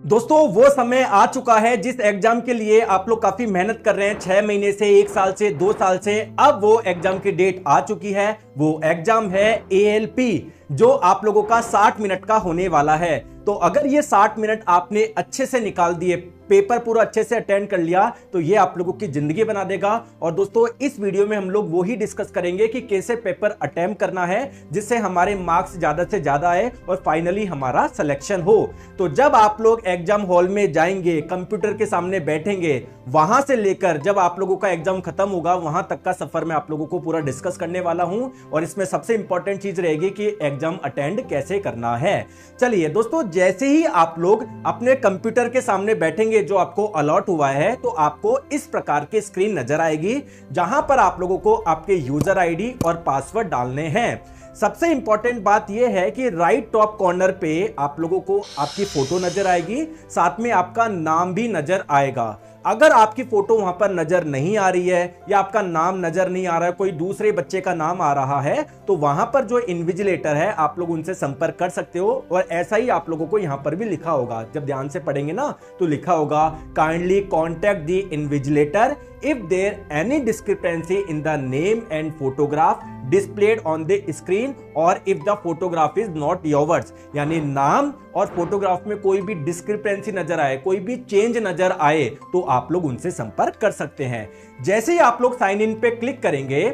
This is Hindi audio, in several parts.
दोस्तों वो समय आ चुका है जिस एग्जाम के लिए आप लोग काफी मेहनत कर रहे हैं 6 महीने से, 1 साल से, 2 साल से। अब वो एग्जाम की डेट आ चुकी है। वो एग्जाम है ALP, जो आप लोगों का 60 मिनट का होने वाला है। तो अगर ये 60 मिनट आपने अच्छे से निकाल दिए, पेपर पूरा अच्छे से अटेंड कर लिया, तो ये आप लोगों की जिंदगी बना देगा। और दोस्तों इस वीडियो में हम लोग वो ही डिस्कस करेंगे कि कैसे पेपर अटेम्प्ट करना है जिससे हमारे मार्क्स ज्यादा से ज्यादा आए और फाइनली हमारा सिलेक्शन हो। तो जब आप लोग एग्जाम हॉल में जाएंगे, कंप्यूटर के सामने बैठेंगे, वहां से लेकर जब आप लोगों का एग्जाम खत्म होगा वहां तक का सफर मैं आप लोगों को पूरा डिस्कस करने वाला हूं। और इसमें सबसे इंपॉर्टेंट चीज रहेगी कि एग्जाम अटेंड कैसे करना है। चलिए दोस्तों, जैसे ही आप लोग अपने कंप्यूटर के सामने बैठेंगे जो आपको अलॉट हुआ है, तो आपको इस प्रकार की स्क्रीन नजर आएगी जहां पर आप लोगों को आपके यूजर आईडी और पासवर्ड डालने हैं। सबसे इंपॉर्टेंट बात यह है कि राइट टॉप कॉर्नर पे आप लोगों को आपकी फोटो नजर आएगी, साथ में आपका नाम भी नजर आएगा। अगर आपकी फोटो वहां पर नजर नहीं आ रही है या आपका नाम नजर नहीं आ रहा है, कोई दूसरे बच्चे का नाम आ रहा है, तो वहां पर जो इन्विजिलेटर है आप लोग उनसे संपर्क कर सकते हो। और ऐसा ही आप लोगों को यहां पर भी लिखा होगा, जब ध्यान से पढ़ेंगे ना तो लिखा होगा, kindly contact the invigilator if there any discrepancy in the name and photograph displayed on the screen or if the photograph is not yours। यानी नाम और फोटोग्राफ में कोई भी डिस्क्रिपेंसी नजर आए, कोई भी चेंज नजर आए, तो आप लोग उनसे संपर्क कर सकते हैं। जैसे ही आप लोग साइन इन पे क्लिक करेंगे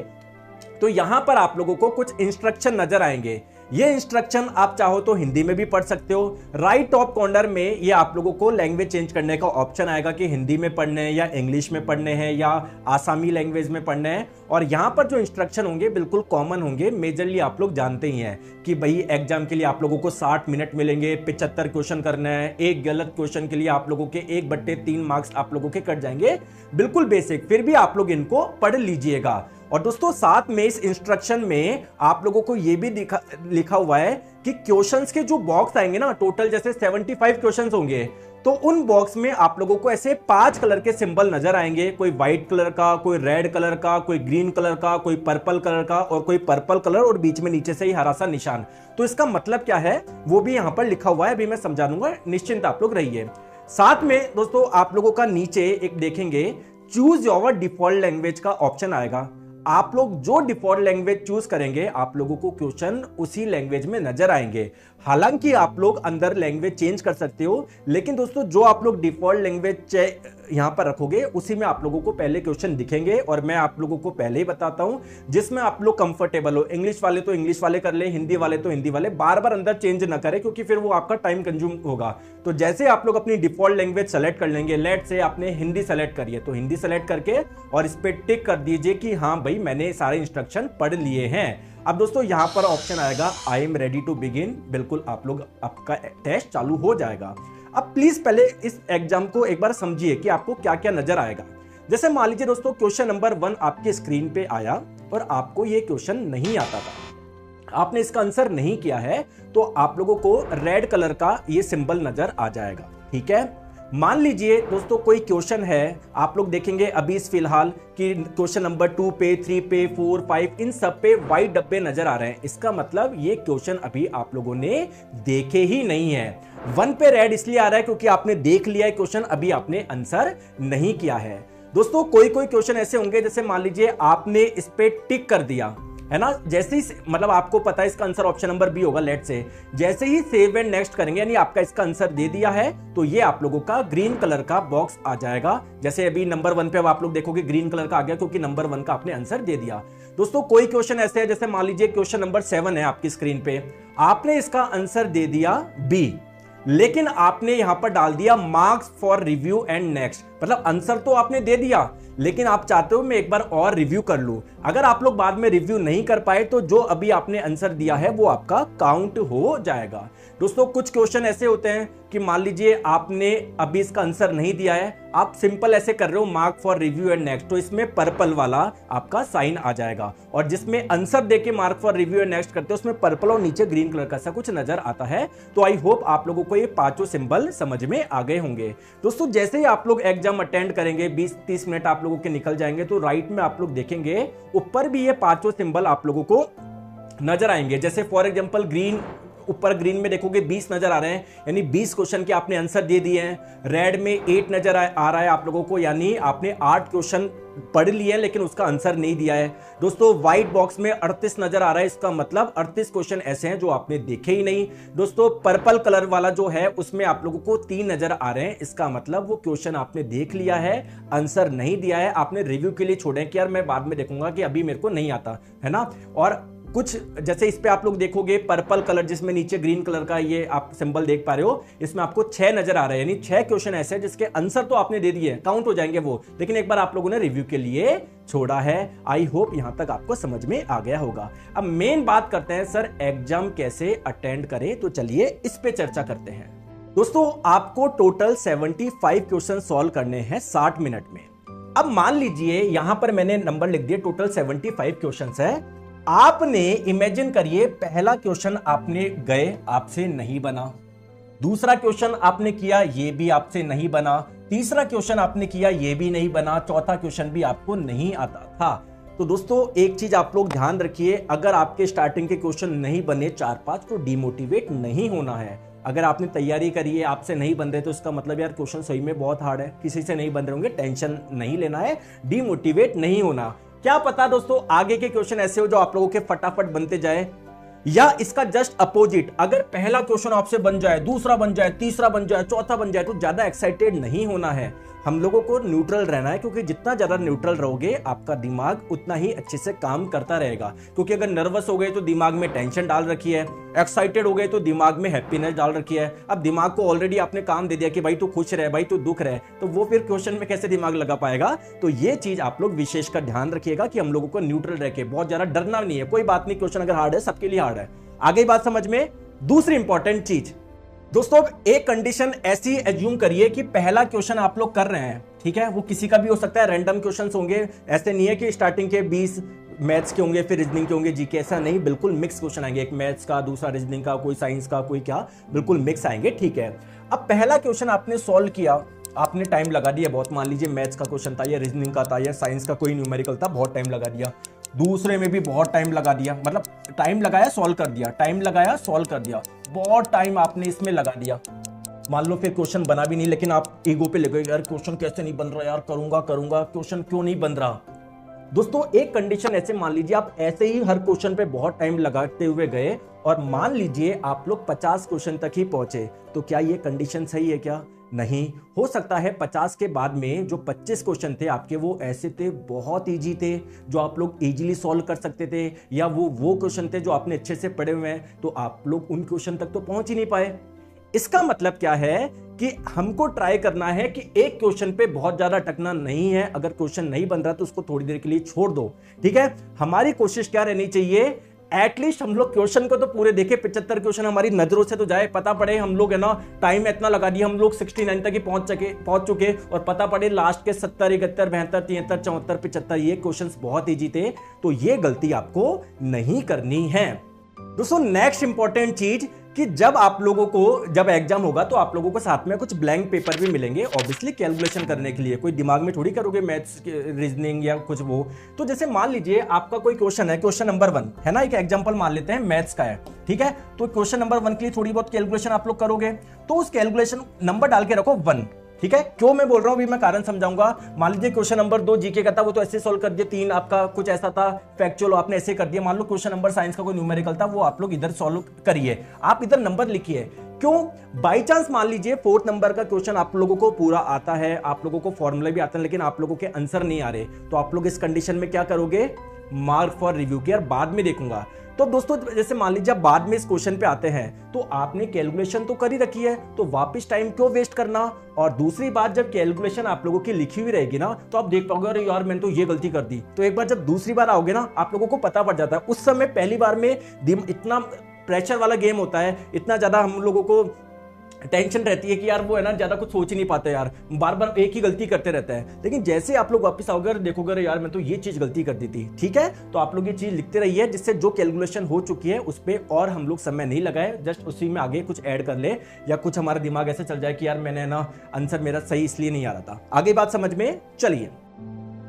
तो यहां पर आप लोगों को कुछ इंस्ट्रक्शन नजर आएंगे। ये इंस्ट्रक्शन आप चाहो तो हिंदी में भी पढ़ सकते हो। राइट टॉप कॉर्नर में ये आप लोगों को लैंग्वेज चेंज करने का ऑप्शन आएगा कि हिंदी में पढ़ने हैं या इंग्लिश में पढ़ने हैं या आसामी लैंग्वेज में पढ़ने हैं। और यहां पर जो इंस्ट्रक्शन होंगे बिल्कुल कॉमन होंगे, मेजरली आप लोग जानते ही हैं कि भाई एग्जाम के लिए आप लोगों को 60 मिनट मिलेंगे, 75 क्वेश्चन करना है, एक गलत क्वेश्चन के लिए आप लोगों के 1/3 मार्क्स आप लोगों के कट जाएंगे। बिल्कुल बेसिक, फिर भी आप लोग इनको पढ़ लीजिएगा। और दोस्तों साथ में इस इंस्ट्रक्शन में आप लोगों को यह भी लिखा हुआ है कि क्वेश्चंस के जो बॉक्स आएंगे ना, टोटल जैसे 75 क्वेश्चंस होंगे, तो उन बॉक्स में आप लोगों को ऐसे 5 कलर के सिंबल नजर आएंगे। कोई व्हाइट कलर का, कोई रेड कलर का, कोई ग्रीन कलर का, कोई पर्पल कलर का और कोई पर्पल कलर और बीच में नीचे से ही हरा सा निशान। तो इसका मतलब क्या है वो भी यहां पर लिखा हुआ है, अभी मैं समझा दूंगा, निश्चिंत आप लोग रहिए। साथ में दोस्तों आप लोगों का नीचे एक देखेंगे चूज योर डिफॉल्ट लैंग्वेज का ऑप्शन आएगा। आप लोग जो डिफॉल्ट लैंग्वेज चूज करेंगे आप लोगों को क्वेश्चन उसी लैंग्वेज में नजर आएंगे। हालांकि आप लोग अंदर लैंग्वेज चेंज कर सकते हो, लेकिन दोस्तों जो आप लोग डिफॉल्ट लैंग्वेज यहां पर रखोगे उसी में आप लोगों को पहले क्वेश्चन दिखेंगे। और मैं आप लोगों को पहले ही बताता हूं जिसमें आप लोग कंफर्टेबल हो। इंग्लिश वाले तो इंग्लिश वाले कर ले, हिंदी वाले तो हिंदी वाले, बार बार अंदर चेंज ना करें क्योंकि फिर वो आपका टाइम कंज्यूम होगा। तो जैसे आप लोग अपनी डिफॉल्ट लैंग्वेज सेलेक्ट कर लेंगे, लेट से आपने हिंदी सेलेक्ट करिए, तो हिंदी सेलेक्ट करके और इस पे टिक कर दीजिए कि हाँ भाई मैंने सारे इंस्ट्रक्शन पढ़ लिए हैं। अब दोस्तों यहां पर ऑप्शन आएगा I am ready to begin. बिल्कुल आप लोग, आपका टेस्ट चालू हो जाएगा। अब प्लीज पहले इस एग्जाम को एक बार समझिए कि आपको क्या क्या नजर आएगा। जैसे मान लीजिए दोस्तों क्वेश्चन नंबर 1 आपके स्क्रीन पे आया और आपको ये क्वेश्चन नहीं आता था, आपने इसका आंसर नहीं किया है, तो आप लोगों को रेड कलर का ये सिंबल नजर आ जाएगा। ठीक है, मान लीजिए दोस्तों कोई क्वेश्चन है, आप लोग देखेंगे अभी इस फिलहाल कि क्वेश्चन नंबर 2 पे, 3 पे, 4, 5 इन सब पे व्हाइट डब्बे नजर आ रहे हैं। इसका मतलब ये क्वेश्चन अभी आप लोगों ने देखे ही नहीं है। 1 पे रेड इसलिए आ रहा है क्योंकि आपने देख लिया है क्वेश्चन, अभी आपने आंसर नहीं किया है। दोस्तों कोई कोई क्वेश्चन ऐसे होंगे जैसे मान लीजिए आपने इस पे टिक कर दिया है ना, जैसे ही मतलब आपको पता है इसका आंसर ऑप्शन नंबर बी होगा, लेट से जैसे ही सेव एंड नेक्स्ट करेंगे यानी आपका इसका आंसर दे दिया है, तो ये आप लोगों का ग्रीन कलर का बॉक्स आ जाएगा। जैसे अभी नंबर 1 पे अब आप लोग देखोगे ग्रीन कलर का आ गया क्योंकि नंबर 1 का आपने आंसर दे दिया। दोस्तों कोई क्वेश्चन ऐसे है जैसे मान लीजिए क्वेश्चन नंबर 7 है आपकी स्क्रीन पे, आपने इसका आंसर दे दिया बी, लेकिन आपने यहां पर डाल दिया marks for review and next. मतलब आंसर तो आपने दे दिया लेकिन आप चाहते हो मैं एक बार और रिव्यू कर लूं। अगर आप लोग बाद में रिव्यू नहीं कर पाए तो जो अभी आपने आंसर दिया है वो आपका काउंट हो जाएगा। दोस्तों कुछ क्वेश्चन ऐसे होते हैं कि मान लीजिए आपने अभी इसका आंसर नहीं दिया है, आप सिंपल ऐसे कर रहे हो mark for review and next, तो इसमें पर्पल वाला आपका साइन आ जाएगा। और जिसमें आंसर देके mark for review and next करते हो उसमें पर्पल और नीचे ग्रीन कलर का सा कुछ नजर आता है। तो आई होप आप लोगों को ये 5 सिंबल समझ में आ गए होंगे। दोस्तों जैसे ही आप लोग एग्जाम अटेंड करेंगे, 20-30 मिनट आप लोगों के निकल जाएंगे, तो राइट में आप लोग देखेंगे ऊपर भी ये 5 सिंबल आप लोगों को नजर आएंगे। जैसे फॉर एग्जांपल ग्रीन ऊपर ग्रीन में देखोगे 20 नजर आ रहे हैं, यानी 20 क्वेश्चन के आपने आंसर दे दिए हैं। रेड में 8 नजर आ रहा है आप लोगों को, यानी आपने 8 क्वेश्चन पढ़ लिए लेकिन उसका आंसर नहीं दिया है। दोस्तों व्हाइट बॉक्स में 38 नजर आ रहा है, इसका मतलब 38 क्वेश्चन ऐसे हैं जो आपने देखे ही नहीं। दोस्तों पर्पल कलर वाला जो है उसमें आप लोगों को 3 नजर आ रहे हैं, इसका मतलब वो क्वेश्चन आपने देख लिया है, आंसर नहीं दिया है, आपने रिव्यू के लिए छोड़े कि यार मैं बाद में देखूंगा कि अभी मेरे को नहीं आता है ना। और कुछ जैसे इस पे आप लोग देखोगे पर्पल कलर जिसमें नीचे ग्रीन कलर का ये आप सिंबल देख पा रहे हो, इसमें आपको 6 नजर आ रहे हैं, यानी 6 क्वेश्चन ऐसे हैं जिसके आंसर तो आपने दे दिए, काउंट हो जाएंगे वो, लेकिन एक बार आप लोगों ने रिव्यू के लिए छोड़ा है। आई होप यहां तक आपको समझ में आ गया होगा। अब मेन बात करते हैं सर एग्जाम कैसे अटेंड करें, तो चलिए इस पे चर्चा करते हैं। दोस्तों आपको टोटल 75 क्वेश्चन सॉल्व करने हैं 60 मिनट में। अब मान लीजिए यहां पर मैंने नंबर लिख दिया, टोटल 75 क्वेश्चन है। आपने इमेजिन करिए पहला क्वेश्चन आपने गए, आपसे नहीं बना, दूसरा क्वेश्चन आपने किया, ये भी आपसे नहीं बना, तीसरा क्वेश्चन आपने किया, ये भी नहीं बना, चौथा क्वेश्चन भी आपको नहीं आता था। तो दोस्तों एक चीज आप लोग ध्यान रखिए, अगर आपके स्टार्टिंग के क्वेश्चन नहीं बने 4-5 तो डिमोटिवेट नहीं होना है। अगर आपने तैयारी करी है आपसे नहीं बन रहे तो इसका मतलब यार क्वेश्चन सही में बहुत हार्ड है, किसी से नहीं बन रहे होंगे, टेंशन नहीं लेना है, डिमोटिवेट नहीं होना। क्या पता दोस्तों आगे के क्वेश्चन ऐसे हो जो आप लोगों के फटाफट बनते जाए, या इसका जस्ट अपोजिट, अगर पहला क्वेश्चन आपसे बन जाए, दूसरा बन जाए, तीसरा बन जाए, चौथा बन जाए, तो ज्यादा एक्साइटेड नहीं होना है। हम लोगों को न्यूट्रल रहना है, क्योंकि जितना ज्यादा न्यूट्रल रहोगे आपका दिमाग उतना ही अच्छे से काम करता रहेगा। क्योंकि अगर नर्वस हो गए तो दिमाग में टेंशन डाल रखी है, एक्साइटेड हो गए तो दिमाग में हैप्पीनेस डाल रखी है। अब दिमाग को ऑलरेडी आपने काम दे दिया कि भाई तू खुश रहे, भाई तू दुख रहे, तो वो फिर क्वेश्चन में कैसे दिमाग लगा पाएगा। तो ये चीज आप लोग विशेषकर ध्यान रखिएगा कि हम लोगों को न्यूट्रल रह के, बहुत ज्यादा डरना नहीं है, कोई बात नहीं, क्वेश्चन अगर हार्ड है सबके लिए हार्ड है। आगे बात समझ में। दूसरी इंपॉर्टेंट चीज दोस्तों, एक कंडीशन ऐसी एज्यूम करिए कि पहला क्वेश्चन आप लोग कर रहे हैं, ठीक है, वो किसी का भी हो सकता है, रैंडम क्वेश्चंस होंगे, ऐसे नहीं है कि स्टार्टिंग के 20 मैथ्स के होंगे फिर रीजनिंग के होंगे, जीके, ऐसा नहीं, बिल्कुल मिक्स क्वेश्चन आएंगे, एक मैथ्स का, दूसरा रीजनिंग का, कोई साइंस का, कोई क्या, बिल्कुल मिक्स आएंगे, ठीक है। अब पहला क्वेश्चन आपने सॉल्व किया, आपने टाइम लगा दिया बहुत, मान लीजिए मैथ्स का क्वेश्चन था या रीजनिंग का था या साइंस का कोई न्यूमेरिकल था, बहुत टाइम लगा दिया, दूसरे में भी बहुत टाइम लगा दिया, मतलब टाइम लगाया सॉल्व कर दिया, टाइम लगाया सॉल्व कर दिया, बहुत टाइम आपने इसमें लगा दिया। मान लो फिर क्वेश्चन बना भी नहीं, लेकिन आप ईगो पे लगे यार क्वेश्चन कैसे नहीं बन रहा, यार करूंगा, क्वेश्चन क्यों नहीं बन रहा। दोस्तों एक कंडीशन ऐसे मान लीजिए आप ऐसे ही हर क्वेश्चन पे बहुत टाइम लगाते हुए गए और मान लीजिए आप लोग 50 क्वेश्चन तक ही पहुंचे, तो क्या ये कंडीशन सही है क्या? नहीं हो सकता है। 50 के बाद में जो 25 क्वेश्चन थे आपके वो ऐसे थे, बहुत इजी थे, जो आप लोग इजीली सॉल्व कर सकते थे, या वो क्वेश्चन थे जो आपने अच्छे से पढ़े हुए हैं, तो आप लोग उन क्वेश्चन तक तो पहुंच ही नहीं पाए। इसका मतलब क्या है कि हमको ट्राई करना है कि एक क्वेश्चन पे बहुत ज्यादा अटकना नहीं है। अगर क्वेश्चन नहीं बन रहा तो उसको थोड़ी देर के लिए छोड़ दो, ठीक है। हमारी कोशिश क्या रहनी चाहिए, एटलीस्ट हम लोग क्वेश्चन को तो पूरे देखे, 75 क्वेश्चन हमारी नजरों से तो जाए, पता पड़े हम लोग है ना, टाइम इतना लगा दिया, हम लोग 69 तक ही पहुंच चुके और पता पड़े लास्ट के 70, 71, 72, 73, 74, 75 ये क्वेश्चंस बहुत इजी थे। तो ये गलती आपको नहीं करनी है। दोस्तों नेक्स्ट इंपॉर्टेंट चीज कि जब आप लोगों को जब एग्जाम होगा तो आप लोगों को साथ में कुछ ब्लैंक पेपर भी मिलेंगे, ऑब्वियसली कैलकुलेशन करने के लिए। कोई दिमाग में थोड़ी करोगे मैथ्स, रीजनिंग या कुछ वो। तो जैसे मान लीजिए आपका कोई क्वेश्चन है, क्वेश्चन नंबर 1 है ना, एक एग्जांपल मान लेते हैं मैथ्स का है, ठीक है। तो क्वेश्चन नंबर 1 के लिए थोड़ी बहुत कैलकुलेशन आप लोग करोगे, तो उस कैलकुलेशन नंबर डाल के रखो 1, ठीक है। क्यों मैं बोल रहा हूं अभी मैं कारण समझाऊंगा। मान लीजिए क्वेश्चन नंबर 2 जीके का था, वो तो ऐसे सॉल्व कर दिया, 3 आपका कुछ ऐसा था फैक्चुअल, आपने ऐसे कर दिया। मान लो क्वेश्चन नंबर साइंस का कोई न्यूमेरिकल था, वो आप लोग इधर सॉल्व करिए, आप इधर नंबर लिखिए। क्यों? बाई चांस मान लीजिए 4th नंबर का क्वेश्चन आप लोगों को पूरा आता है, आप लोगों को फॉर्मूला भी आता है, लेकिन आप लोगों के आंसर नहीं आ रहे, तो आप लोग इस कंडीशन में क्या करोगे, मार्क फॉर रिव्यू के, यार बाद में देखूंगा। तो दोस्तों जैसे मान लीजिए बाद में इस क्वेश्चन पे आते हैं, तो आपने कैलकुलेशन तो कर ही रखी है, तो वापस टाइम क्यों वेस्ट करना। और दूसरी बात, जब कैलकुलेशन आप लोगों की लिखी हुई रहेगी ना, तो आप देख पाओगे अरे यार मैंने तो ये गलती कर दी। तो एक बार जब दूसरी बार आओगे ना, आप लोगों को पता पड़ जाता है। उस समय पहली बार में इतना प्रेशर वाला गेम होता है, इतना ज्यादा हम लोगों को टेंशन रहती है कि यार वो है ना, ज्यादा कुछ सोच ही नहीं पाते यार, बार बार एक ही गलती करते रहते हैं। लेकिन जैसे आप लोग वापस आओगे और देखोगे यार मैं तो ये चीज गलती कर दी थी, ठीक है। तो आप लोग ये चीज लिखते रहिए, जिससे जो कैलकुलेशन हो चुकी है उस पर और हम लोग समय नहीं लगाए, जस्ट उसी में आगे कुछ ऐड कर ले, या कुछ हमारा दिमाग ऐसे चल जाए कि यार मैंने ना आंसर मेरा सही इसलिए नहीं आ रहा था। आगे बात समझ में चलिए।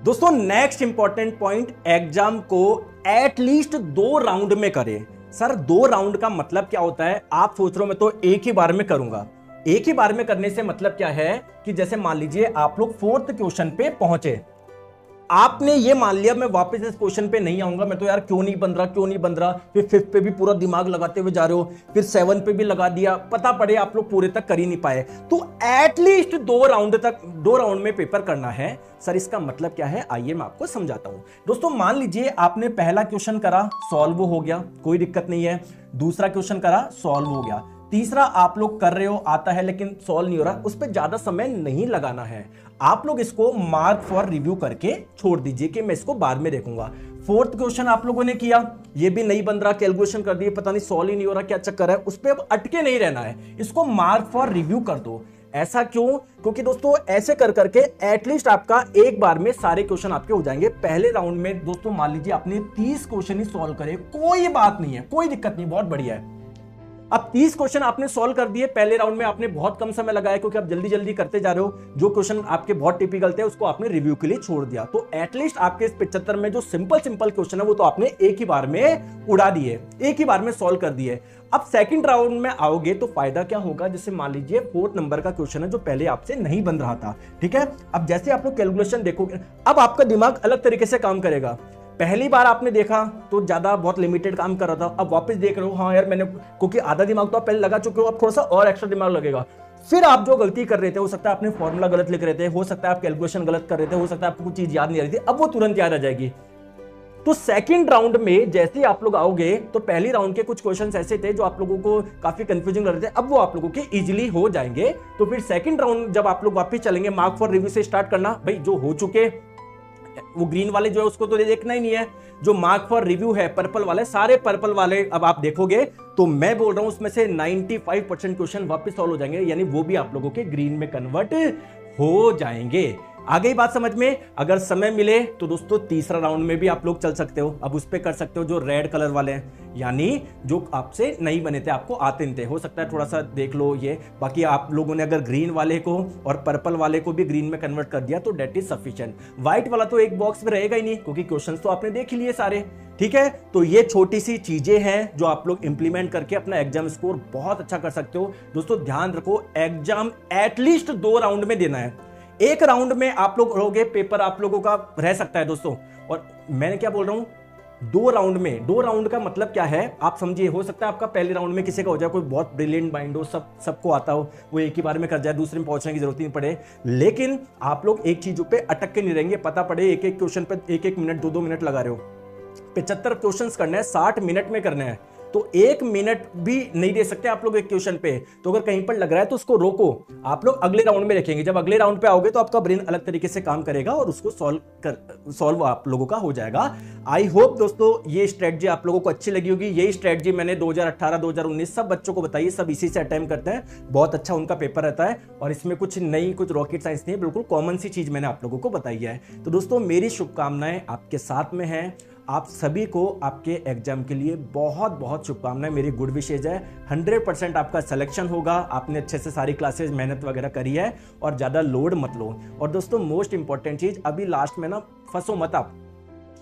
दोस्तों नेक्स्ट इंपॉर्टेंट पॉइंट, एग्जाम को एटलीस्ट 2 राउंड में करें। सर 2 राउंड का मतलब क्या होता है? आप सोच रहे हो मैं तो एक ही बार में करूंगा। एक ही बार में करने से मतलब क्या है कि जैसे मान लीजिए आप लोग 4th क्वेश्चन पे पहुंचे, आपने ये मान लिया मैं वापस इस क्वेश्चन पे नहीं आऊंगा, मैं तो यार क्यों नहीं बन रहा, फिर 5th पे भी पूरा दिमाग लगाते हुए जा रहे हो, फिर 7 पे भी लगा दिया, पता पड़े आप लोग पूरे तक कर ही नहीं पाए। तो एटलीस्ट 2 राउंड में पेपर करना है। सर इसका मतलब क्या है, आइए मैं आपको समझाता हूं। दोस्तों मान लीजिए आपने पहला क्वेश्चन करा, सॉल्व हो गया, कोई दिक्कत नहीं है। दूसरा क्वेश्चन करा, सॉल्व हो गया। तीसरा आप लोग कर रहे हो, आता है लेकिन सॉल्व नहीं हो रहा, उस पर ज्यादा समय नहीं लगाना है। आप लोग इसको मार्क फॉर रिव्यू करके छोड़ दीजिए कि मैं इसको बाद में देखूंगा। 4th क्वेश्चन आप लोगों ने किया, ये भी नहीं बन रहा, कैलकुलेशन कर दिए, पता नहीं सॉल्व ही नहीं हो रहा, क्या चक्कर है, उस पर अब अटके नहीं रहना है, इसको मार्क फॉर रिव्यू कर दो। ऐसा क्यों? क्योंकि दोस्तों ऐसे कर करके एटलीस्ट आपका एक बार में सारे क्वेश्चन आपके हो जाएंगे। पहले राउंड में दोस्तों मान लीजिए आपने 30 क्वेश्चन ही सॉल्व करे, कोई बात नहीं है, कोई दिक्कत नहीं, बहुत बढ़िया है। अब 30 क्वेश्चन आपने सॉल्व कर दिए, पहले राउंड में आपने बहुत कम समय लगाया क्योंकि आप जल्दी जल्दी करते जा रहे हो, जो क्वेश्चन आपके बहुत टिपिकल थे उसको आपने रिव्यू के लिए छोड़ दिया। तो एटलीस्ट आपके इस 75 में जो सिंपल क्वेश्चन है वो तो आपने एक ही बार में उड़ा दिए, एक ही बार में सॉल्व कर दिए। अब सेकंड राउंड में आओगे तो फायदा क्या होगा, जैसे मान लीजिए 4th नंबर का क्वेश्चन है जो पहले आपसे नहीं बन रहा था, ठीक है। अब जैसे आप लोग कैलकुलेशन देखोगे, अब आपका दिमाग अलग तरीके से काम करेगा। पहली बार आपने देखा तो ज्यादा बहुत लिमिटेड काम कर रहा था, अब वापस देख रहे हो, हाँ यार मैंने, क्योंकि आधा दिमाग तो आप पहले लगा चुके हो, अब थोड़ा सा और एक्स्ट्रा दिमाग लगेगा। फिर आप जो गलती कर रहे थे, हो सकता है आपने फॉर्मूला गलत लिख रहे थे, हो सकता है आप कैलकुलेशन गलत कर रहे थे, हो सकता है आपको कुछ चीज याद नहीं आ रही थी, अब वो तुरंत याद आ जाएगी। तो सेकंड राउंड में जैसे ही आप लोग आओगे तो पहली राउंड के कुछ क्वेश्चंस ऐसे थे जो आप लोगों को काफी कंफ्यूजिंग लग रहे थे, अब वो आप लोगों के इजीली हो जाएंगे। तो फिर सेकंड राउंड जब आप लोग वापस चलेंगे, मार्क फॉर रिव्यू से स्टार्ट करना, भाई जो हो चुके वो ग्रीन वाले जो है उसको तो देखना ही नहीं है, जो मार्क फॉर रिव्यू है पर्पल वाले, सारे पर्पल वाले अब आप देखोगे तो मैं बोल रहा हूं उसमें से 95% क्वेश्चन वापस सॉल्व हो जाएंगे, यानी वो भी आप लोगों के ग्रीन में कन्वर्ट हो जाएंगे। आ गई बात समझ में? अगर समय मिले तो दोस्तों तीसरा राउंड में भी आप लोग चल सकते हो, अब उस पे कर सकते हो जो रेड कलर वाले हैं, यानी जो आपसे नहीं बने थे, आपको आते नहीं थे, हो सकता है थोड़ा सा देख लो ये। बाकी आप लोगों ने अगर ग्रीन वाले को और पर्पल वाले को भी ग्रीन में कन्वर्ट कर दिया तो डेट इज सफिशिएंट। व्हाइट वाला तो एक बॉक्स में रहेगा ही नहीं क्योंकि क्वेश्चंस तो आपने देख ही लिए सारे, ठीक है। तो ये छोटी सी चीजें हैं जो आप लोग इंप्लीमेंट करके अपना एग्जाम स्कोर बहुत अच्छा कर सकते हो। दोस्तों ध्यान रखो, एग्जाम एटलीस्ट 2 राउंड में देना है, एक राउंड में आप लोग रहोगे, पेपर आप लोगों का रह सकता है दोस्तों। और मैंने क्या बोल रहा हूं, 2 राउंड में, 2 राउंड का मतलब क्या है आप समझिए। हो सकता है आपका पहले राउंड में किसी का हो जाए, कोई बहुत ब्रिलियंट माइंड हो, सबको आता हो, वो एक ही बार में कर जाए, दूसरे में पहुंचने की जरूरत नहीं पड़े। लेकिन आप लोग एक चीजों पे अटक के नहीं रहेंगे, पता पड़े एक एक क्वेश्चन पे 1-1 मिनट 2-2 मिनट लगा रहे हो। 75 क्वेश्चन करने हैं, 60 मिनट में करने हैं, तो 1 मिनट भी नहीं दे सकते आप लोग एक क्वेश्चन पे। तो अगर कहीं पर लग रहा है तो उसको रोको, आप लोग अगले राउंड में रखेंगे, जब अगले राउंड पे आओगे तो आपका ब्रेन अलग तरीके से काम करेगा और उसको सॉल्व आप लोगों का हो जाएगा। आई होप दोस्तों ये स्ट्रेटजी आप लोगों को अच्छी लगी होगी। यही स्ट्रेटजी मैंने 2018 2019 सब बच्चों को बताई, सब इसी से अटेम्प्ट करते हैं, बहुत अच्छा उनका पेपर रहता है। और इसमें कुछ नई, कुछ रॉकेट साइंस नहीं है, बिल्कुल कॉमन सी चीज मैंने आप लोगों को बताई है। तो दोस्तों मेरी शुभकामनाएं आपके साथ में है, आप सभी को आपके एग्जाम के लिए बहुत बहुत शुभकामनाएं, मेरी गुड विशेज है। 100% आपका सिलेक्शन होगा, आपने अच्छे से सारी क्लासेस मेहनत वगैरह करी है और ज्यादा लोड मत लो। और दोस्तों मोस्ट इंपॉर्टेंट चीज, अभी लास्ट में ना फंसो मत आप।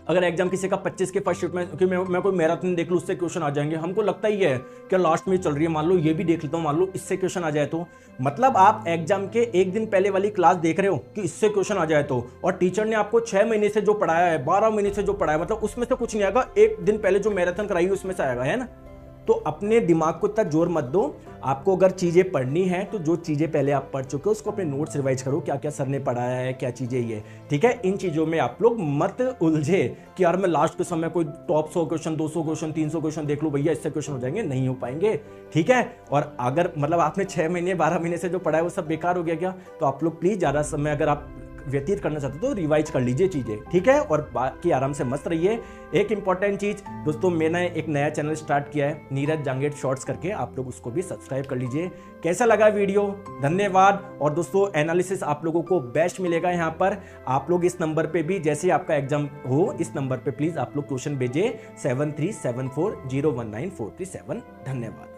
अगर एग्जाम किसी का 25 के फर्स्ट शिफ्ट में, क्योंकि मैं कोई मैराथन देख लूँ उससे क्वेश्चन आ जाएंगे, हमको लगता ही है कि लास्ट में चल रही है, मान लो ये भी देख लेता हूँ, मान लो इससे क्वेश्चन आ जाए तो, मतलब आप एग्जाम के एक दिन पहले वाली क्लास देख रहे हो कि इससे क्वेश्चन आ जाए तो, और टीचर ने आपको 6 महीने से जो पढ़ाया है, 12 महीने से जो पढ़ाया है, मतलब उसमें से कुछ नहीं आएगा, एक दिन पहले जो मैराथन कराई उसमें से आएगा, है ना। तो अपने दिमाग को इतना जोर मत दो। आपको अगर चीजें पढ़नी है तो जो चीजें पहले आप पढ़ चुके हो उसको अपने नोट्स रिवाइज करो, क्या क्या सर ने पढ़ाया है, क्या चीजें ये, ठीक है। इन चीजों में आप लोग मत उलझे कि यार मैं लास्ट के समय कोई टॉप 100 क्वेश्चन, 200 क्वेश्चन, 300 क्वेश्चन देख लो, भैया इससे क्वेश्चन हो जाएंगे, नहीं हो पाएंगे, ठीक है। और अगर मतलब आपने 6 महीने 12 महीने से जो पढ़ा है वो सब बेकार हो गया क्या, तो आप लोग प्लीज ज्यादा समय अगर आप व्यतीत करना चाहते हो तो रिवाइज कर लीजिए चीजें, ठीक है। और बाकी आराम से मस्त रहिए। एक इंपॉर्टेंट चीज दोस्तों, मैंने एक नया चैनल स्टार्ट किया है नीरज जांगेट शॉर्ट्स करके, आप लोग उसको भी सब्सक्राइब कर लीजिए। कैसा लगा वीडियो, धन्यवाद। और दोस्तों एनालिसिस आप लोगों को बेस्ट मिलेगा यहाँ पर। आप लोग इस नंबर पे भी, जैसे आपका एग्जाम हो, इस नंबर पे प्लीज आप लोग क्वेश्चन भेजिए 7374019437। धन्यवाद।